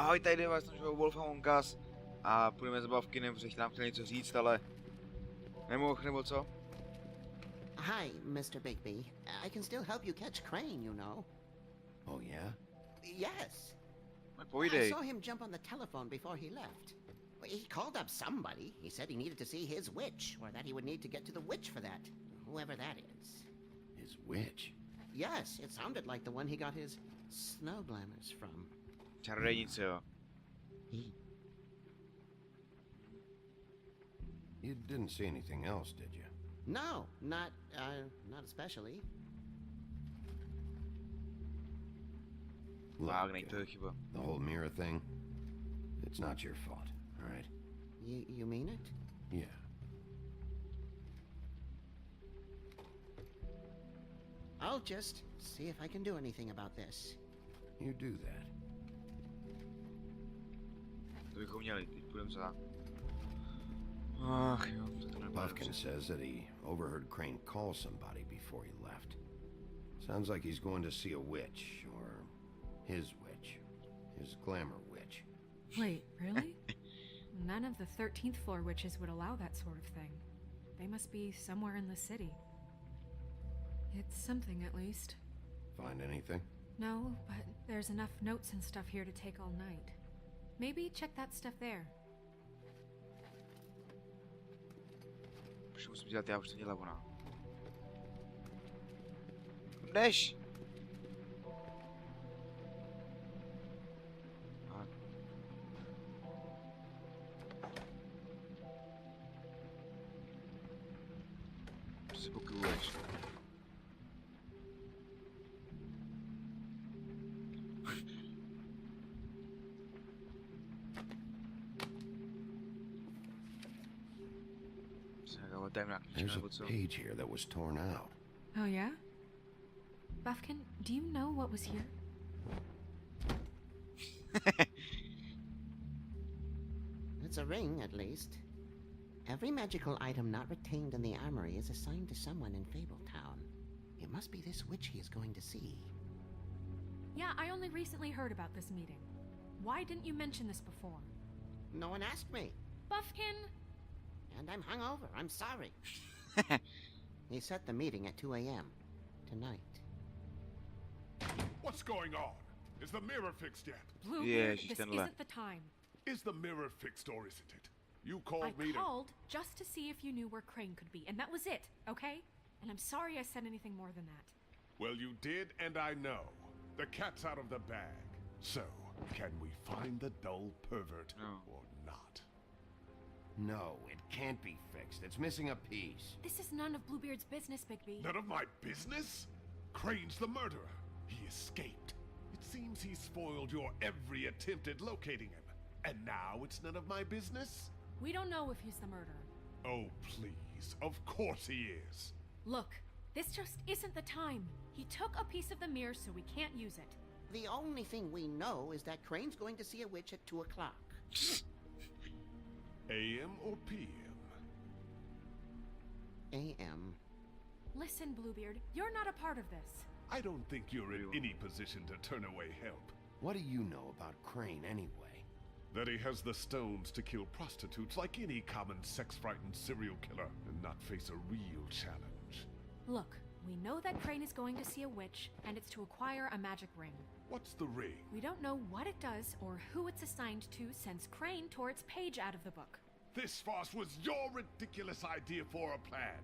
Ahoj, tady vás jsem Wolf a Monkas a půjdeme z bavky, nebo že nám chtěl něco říct, ale nemohl, nebo co? Hi, Mr. Bigby. I can still help you catch Crane, you know. Oh, yeah? Yes. I Povídej. saw him jump on the telephone before he left. He called up somebody. He said he needed to see his witch, or that he would need to get to the witch for that, whoever that is. His witch? Yes, it sounded like the one he got his snow glamours from. Čarodějnice, jo. You didn't see anything else, did you? No, not especially. Look, Vágnej, to je chyba. the whole mirror thing, it's not your fault, all right? You mean it? Yeah. I'll just see if I can do anything about this. You do that. To bychom měli, teď půjdeme za. Ach jo, to nebude Puffkin dobře. says that he overheard Crane call somebody before he left. Sounds like he's going to see a witch, or his witch. His glamour witch. Wait, really? None of the 13th floor witches would allow that sort of thing. They must be somewhere in the city. It's something, at least. Find anything? No, but there's enough notes and stuff here to take all night. Maybe check that stuff there. Už musím dělat, já už to dělám ona. Jdeš! A- Co si pokyvuješ? There's a page here that was torn out. Oh, yeah? Buffkin, do you know what was here? It's a ring, at least. Every magical item not retained in the armory is assigned to someone in Fabletown. It must be this witch he is going to see. Yeah, I only recently heard about this meeting. Why didn't you mention this before? No one asked me, Buffkin! and I'm hungover. I'm sorry. He set the meeting at 2 a.m. tonight. What's going on? Is the mirror fixed yet? Bluebeard, she's this done isn't left. the time. Is the mirror fixed or isn't it? You called I me to... called just to see if you knew where Crane could be, and that was it, okay? And I'm sorry I said anything more than that. Well, you did, and I know. The cat's out of the bag. So, can we find the dull pervert No. or not? No, it can't be fixed. It's missing a piece. This is none of Bluebeard's business, Bigby. None of my business? Crane's the murderer. He escaped. It seems he spoiled your every attempt at locating him. And now it's none of my business? We don't know if he's the murderer. Oh, please. Of course he is. Look, this just isn't the time. He took a piece of the mirror, so we can't use it. The only thing we know is that Crane's going to see a witch at 2 o'clock. AM or PM? A.M. Listen, Bluebeard, you're not a part of this. I don't think you're in any position to turn away help. What do you know about Crane anyway? That he has the stones to kill prostitutes like any common sex-frightened serial killer and not face a real challenge. Look, we know that Crane is going to see a witch, and it's to acquire a magic ring. What's the ring? We don't know what it does or who it's assigned to since Crane tore its page out of the book. This farce was your ridiculous idea for a plan.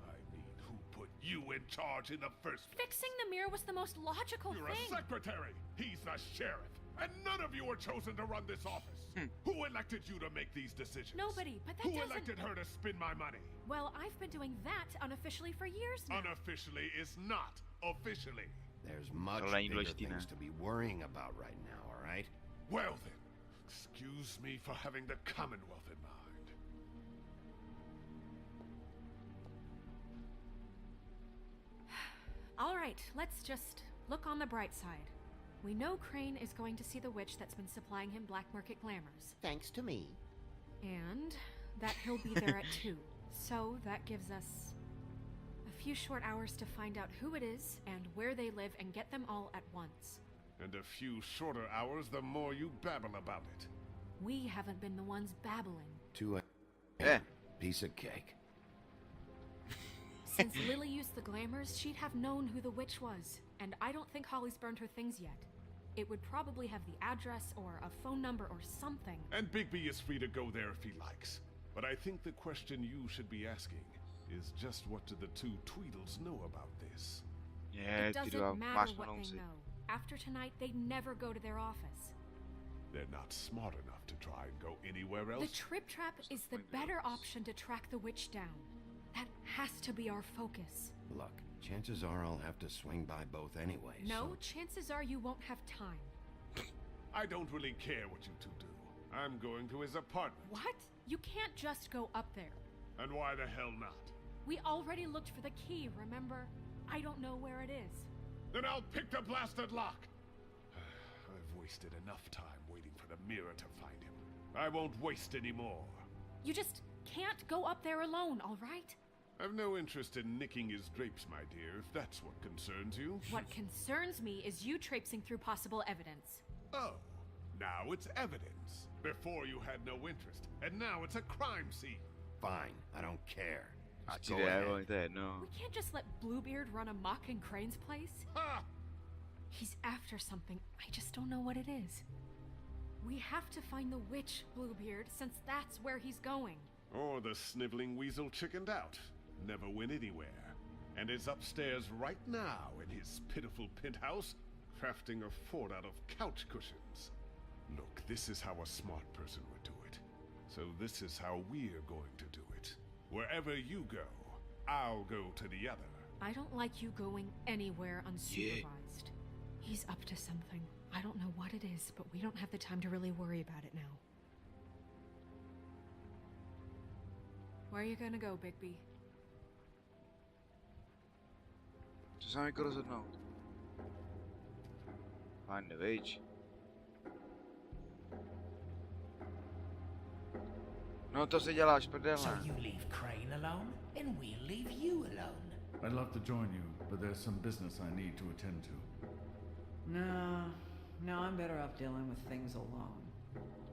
I mean, who put you in charge in the first place? Fixing the mirror was the most logical You're thing. a secretary. He's the sheriff. And none of you were chosen to run this office. Who elected you to make these decisions? Nobody, but that Who doesn't... elected her to spend my money? Well, I've been doing that unofficially for years now. Unofficially is not officially. There's much Tohle není bigger důležitý, ne? things to be worrying about right now, all right? Well then, excuse me for having the Commonwealth in mind. All right, let's just look on the bright side. We know Crane is going to see the witch that's been supplying him black market glamours. Thanks to me. And that he'll be there at 2. So that gives us a few short hours to find out who it is and where they live and get them all at once. And a few shorter hours, the more you babble about it. We haven't been the ones babbling. Eh. Piece of cake. Since Lily used the glamours, she'd have known who the witch was. And I don't think Holly's burned her things yet. It would probably have the address or a phone number or something. And Bigby is free to go there if he likes. But I think the question you should be asking is just what do the two Tweedles know about this? Je, It ty doesn't dva matter what mašmalonci. they know. After tonight, they'd never go to their office. They're not smart enough to try and go anywhere The else. Trip Trap is the better option to track the witch down. That has to be our focus. Look, chances are I'll have to swing by both anyway. No, so- chances are you won't have time. I don't really care what you two do. I'm going to his apartment. What? You can't just go up there. And why the hell not? We already looked for the key, remember? I don't know where it is. Then I'll pick the blasted lock. I've wasted enough time waiting for the mirror to find him. I won't waste any more. You just can't go up there alone, all right? I've no interest in nicking his drapes, my dear, if that's what concerns you. What concerns me is you traipsing through possible evidence. Oh, now it's evidence. Before you had no interest, and now it's a crime scene. Fine, I don't care. A Just ti go jde, ahead. vole, to je jedno. We can't just let Bluebeard run amok in Crane's place. Ha! He's after something. I just don't know what it is. We have to find the witch, Bluebeard, since that's where he's going. Or the sniveling weasel chickened out. Never went anywhere. And is upstairs right now in his pitiful penthouse, crafting a fort out of couch cushions. Look, this is how a smart person would do it. So this is how we're going to do it. Wherever you go, I'll go to the other. I don't like you going anywhere unsupervised. He's up to something. I don't know what it is, but we don't have the time to really worry about it now. Where are you gonna go, Bigby? Co se mám jako rozhodnout? Find the witch. No to si děláš So prdele. you leave Crane alone, and we'll leave you alone. I'd love to join you, but there's some business I need to attend to. No, I'm better off dealing with things alone.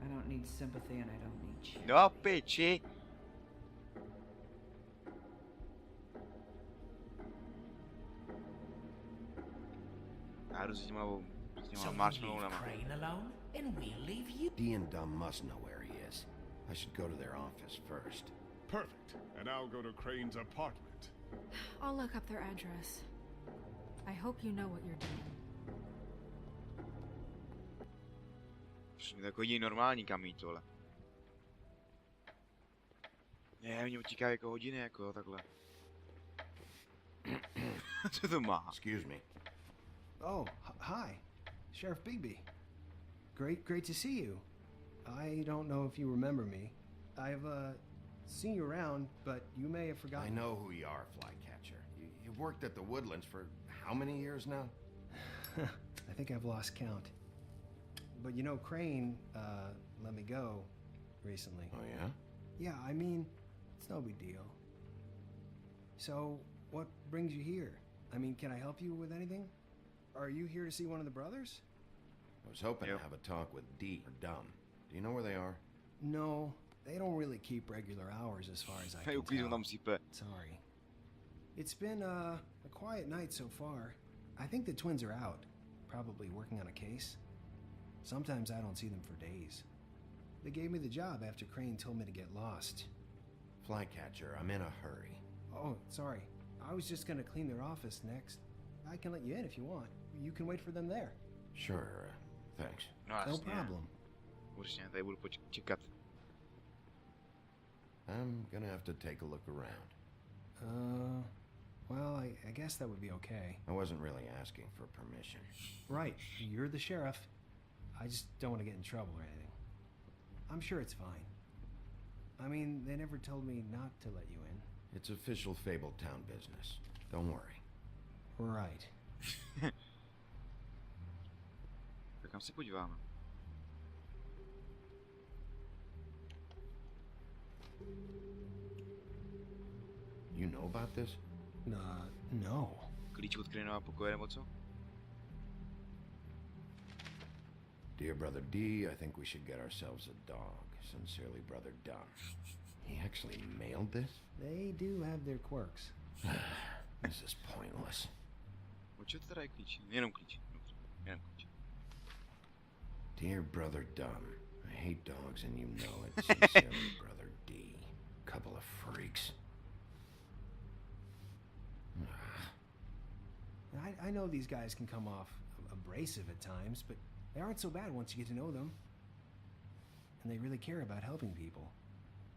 I don't need sympathy and I don't need charity. No piči. Já jdu s těma So těma you leave marshmallowama. Crane alone, and we'll leave you. Dee and Dum must know where he is. I should go to their office first. Perfect. And I'll go to Crane's apartment. I'll look up their address. I hope you know what you're doing. Přesně takový jediný normální kam jít, vole. Ne, oni utíkají jako hodiny, jako takhle. Co to má? Excuse me. Oh, hi. Sheriff Bigby. Great to see you. I don't know if you remember me. I've, seen you around, but you may have forgotten. I know who you are, Flycatcher. You've worked at the Woodlands for how many years now? I think I've lost count. But you know, Crane, let me go recently. Oh, yeah? Yeah, I mean, it's no big deal. So, what brings you here? I mean, can I help you with anything? Are you here to see one of the brothers? I was hoping Yep. to have a talk with Dee or Dum. Do you know where they are? No, they don't really keep regular hours as far as I Hej, can uklíznu tell. tam sype. Sorry. It's been a quiet night so far. I think the twins are out, probably working on a case. Sometimes I don't see them for days. They gave me the job after Crane told me to get lost. Flycatcher, I'm in a hurry. Oh, sorry. I was just gonna clean their office next. I can let you in if you want. You can wait for them there. Sure, thanks. No No jasně. problem. Určitě, tady budu čekat. I'm gonna have to take a look around. Well, I guess that would be okay. I wasn't really asking for permission. Right, you're the sheriff. I just don't want to get in trouble or anything. I'm sure it's fine. I mean, they never told me not to let you in. It's official Fabletown business. Don't worry. Right. Tak kam se podíváme? You know about this? No. Klíč od Craneova pokoje nebo co? Dear Brother D, I think we should get ourselves a dog. Sincerely, Brother Dunn. He actually mailed this? They do have their quirks. This is pointless. Počet teda je klíč. Jenom klíč. Dobře, jenom klíč. Dear Brother Dunn, I hate dogs and you know it. Sincerely, Brother D. Couple of freaks. I know these guys can come off abrasive at times, but they aren't so bad once you get to know them. And they really care about helping people.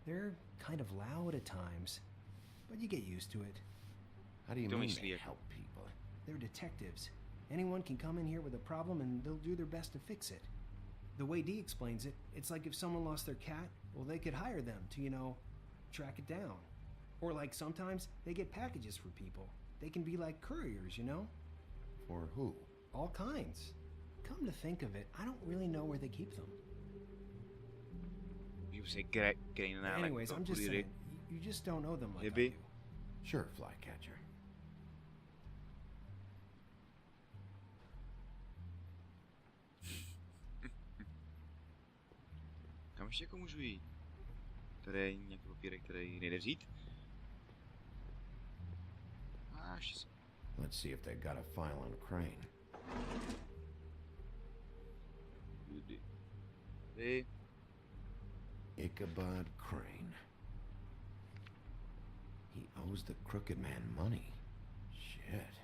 They're kind of loud at times, but you get used to it. How do you Don't mean be they scared. help people? They're detectives. Anyone can come in here with a problem and they'll do their best to fix it. The way Dee explains it, it's like if someone lost their cat, well, they could hire them to, you know, track it down. Or like sometimes they get packages for people. They can be like couriers, you know? For who? All kinds. Come to think of it, I don't really know where they keep them. You say getting an Anyways, I'm just saying, you just don't know them like I Maybe. do. Sure, Flycatcher. Kam ještě jako můžu jít? Tady je nějaký papírek, který nejde vzít? Ještě se. Let's see if they got a file on Crane. Vy. Ichabod Crane. He owes the crooked man money. Shit.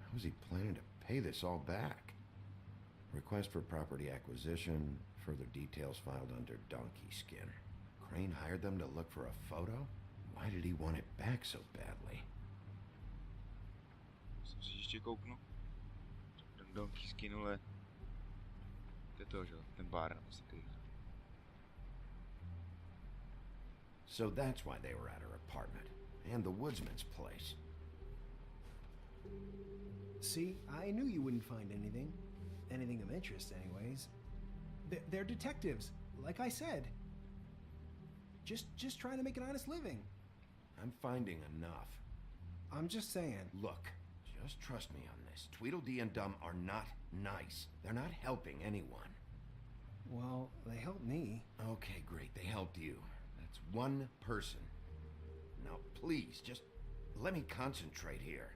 How is he planning to pay this all back? Request for property acquisition. Further details filed under donkey skin. Crane hired them to look for a photo? Why did he want it back so badly? Jsem si ještě kouknu. Ten donkey skin, ale... To je to, že? Ten bar, takový. So that's why they were at her apartment. And the woodsman's place. See, I knew you wouldn't find anything. Anything of interest, anyways. They're detectives, like I said. Just trying to make an honest living. I'm finding enough. I'm just saying. Look, just trust me on this. Tweedledee and Dum are not nice. They're not helping anyone. Well, they helped me. Okay, great. They helped you. That's one person. Now, please, just let me concentrate here.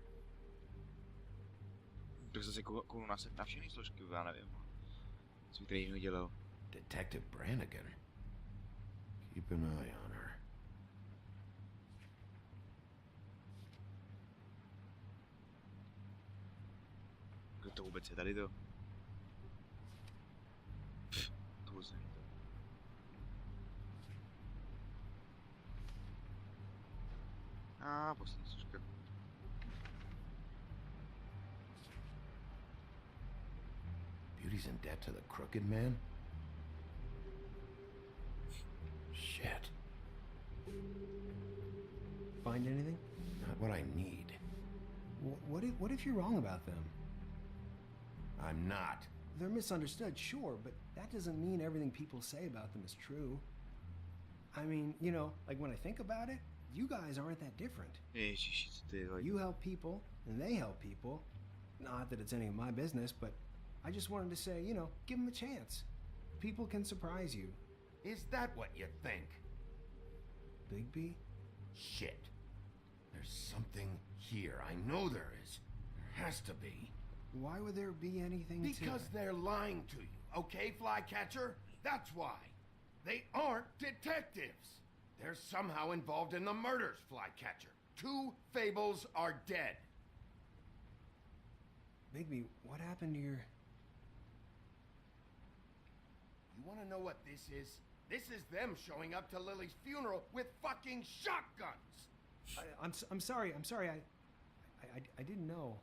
Tak jsem si kouknul na všechny složky, já nevím. Co bych tady jiného dělal? Detective Brannigan. Keep an eye on her. Kdo to vůbec je tady to? To vůbec není to. Poslední složka. Beauty's in debt to the crooked man? Shit. Find anything? Not what I need. What if you're wrong about them? I'm not. They're misunderstood, sure, but that doesn't mean everything people say about them is true. I mean, you know, like when I think about it, you guys aren't that different. Ježiši, co ty, like... You help people, and they help people. Not that it's any of my business, but I just wanted to say, you know, give them a chance. People can surprise you. Is that what you think? Bigby? Shit. There's something here. I know there is. There has to be. Why would there be anything Because they're lying to you, okay, Flycatcher? That's why. They aren't detectives. They're somehow involved in the murders, Flycatcher. 2 fables are dead. Bigby, what happened to your... You want to know what this is? This is them showing up to Lily's funeral with fucking shotguns. I'm sorry. I didn't know.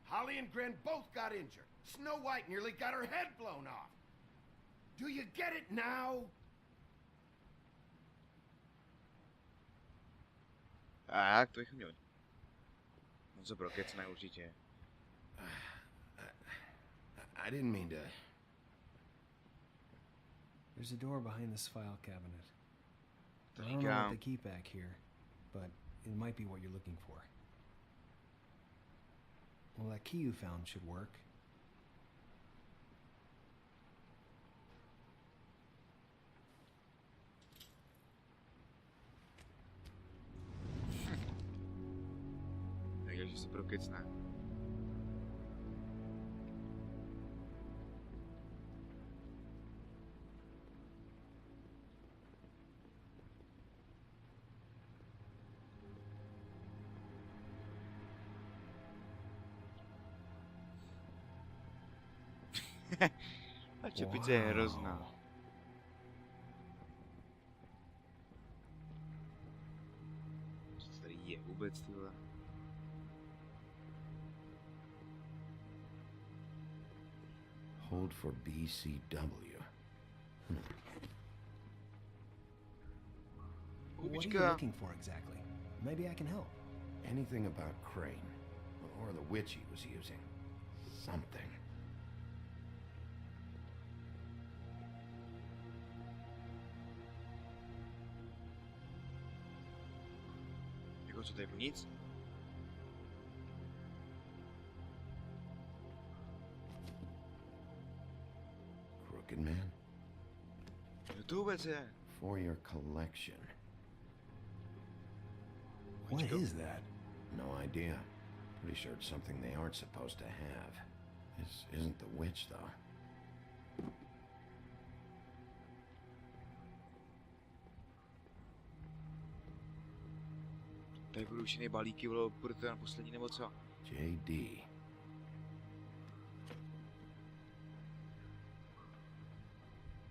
Holly and Gren both got injured. Snow White nearly got her head blown off. Do you get it now? Tak, to bychom měli. On se prokecne určitě. I didn't mean to... There's a door behind this file cabinet. To I don't know what říkám. they keep back here, but it might be what you're looking for. Well, that key you found should work. že se prokecne. A čepice je hrozná. Co tady je vůbec, tyhle? Hold for BCW. What are you looking for exactly? Maybe I can help. Anything about Crane, or the witch he was using. Something. Jako co tady nic? Crooked Man? Co to vůbec je? For your collection. What is that? No idea. Pretty sure it's something they aren't supposed to have. This isn't the witch, though. Tady budou všechny balíky, budete na poslední nebo co? JD.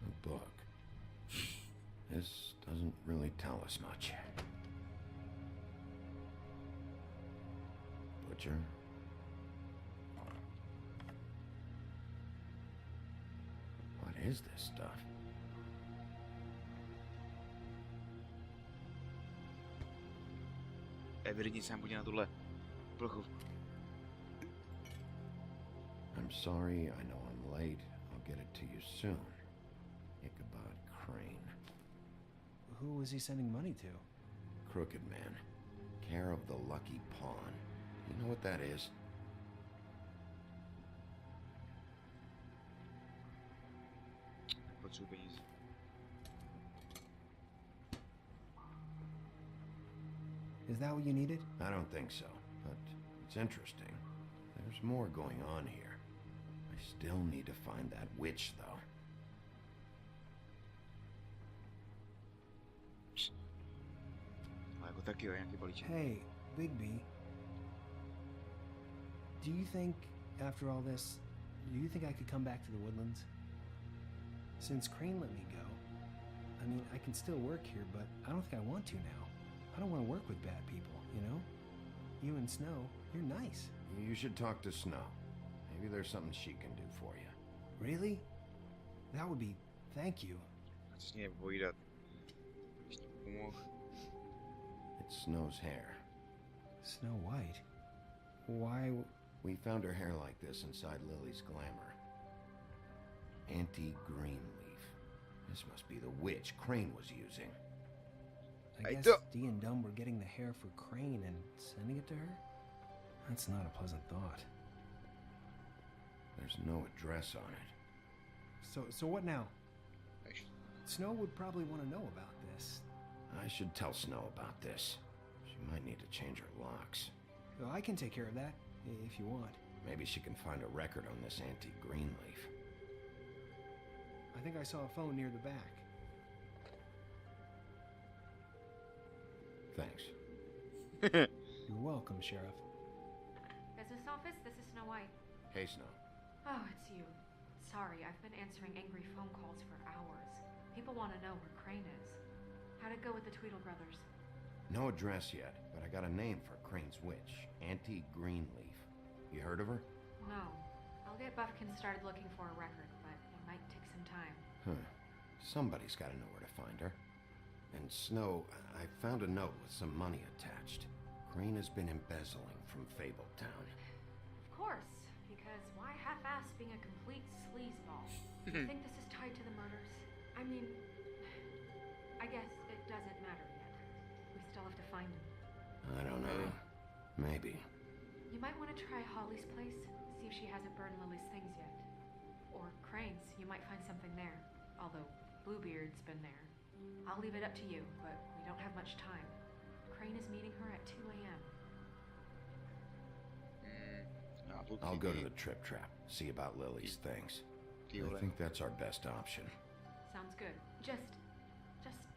A book. This doesn't really tell us much. Butcher. What is this stuff? Evidentně se nám podívá na tuhle plechovku. I'm sorry, I know I'm late. I'll get it to you soon. Ichabod Crane. Who was he sending money to? Crooked Man. Care of the Lucky Pawn. You know what that is? Potřebuji peníze. Is that what you needed? I don't think so, but it's interesting. There's more going on here. I still need to find that witch, though. Ale jako taky jo, nějaký balíček. Hey, Big B. Do you think, after all this, do you think I could come back to the Woodlands? Since Crane let me go, I mean, I can still work here, but I don't think I want to now. I don't want to work with bad people, you know? You and Snow, you're nice. You should talk to Snow. Maybe there's something she can do for you. Really? That would be... Thank you. Chci s ní povídat. Ještě pomohl. It's Snow's hair. Snow White? Why... We found her hair like this inside Lily's glamour. Anti-green leaf. This must be the witch Crane was using. I I guess don't- Dee and Dumb were getting the hair for Crane and sending it to her? That's not a pleasant thought. There's no address on it. So what now? Actually, Snow would probably want to know about this. I should tell Snow about this. She might need to change her locks. So I can take care of that, if you want. Maybe she can find a record on this anti-green leaf. I think I saw a phone near the back. Thanks. You're welcome, Sheriff. Business office, this is Snow White. Hey, Snow. Oh, it's you. Sorry, I've been answering angry phone calls for hours. People want to know where Crane is. How'd it go with the Tweedle brothers? No address yet, but I got a name for Crane's witch. Anti-Greenleaf. You heard of her? No. I'll get Buffkin started looking for a record, but it might take some time. Huh. Somebody's got to know where to find her. And Snow, I found a note with some money attached. Crane has been embezzling from Fabletown. Of course, because why half-ass being a complete sleazeball? Do you think this is tied to the murders? I mean, I guess it doesn't matter yet. We still have to find him. I don't know. Maybe. You might want to try Holly's place, see if she hasn't burned Lily's things yet. Or Crane's, you might find something there. Although, Bluebeard's been there. I'll leave it up to you, but we don't have much time. Crane is meeting her at 2 a.m. I'll go to the trip trap, see about Lily's things. I think that's our best option. Sounds good. Just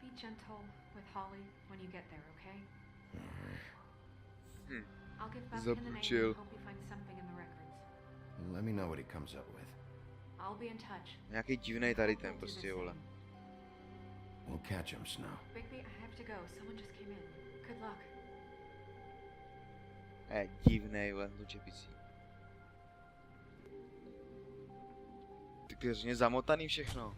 be gentle with Holly when you get there, okay? I'll give Bumpkin a name and hope you find something in the records. Let me know what he comes up with. I'll be in touch. Nějaký divnej tady ten prostě, vole. We'll catch him, Snow. Bigby, I have to go. Someone just came in. Good luck. Divnej, vole, tu čepicí. Tak je hrozně zamotaný všechno.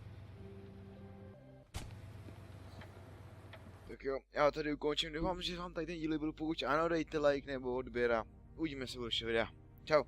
Tak jo, já tady ukončím, doufám, že vám tady ten díl byl, pokud ano, dejte like nebo odběr a uvidíme se u dalšího videa. Čau.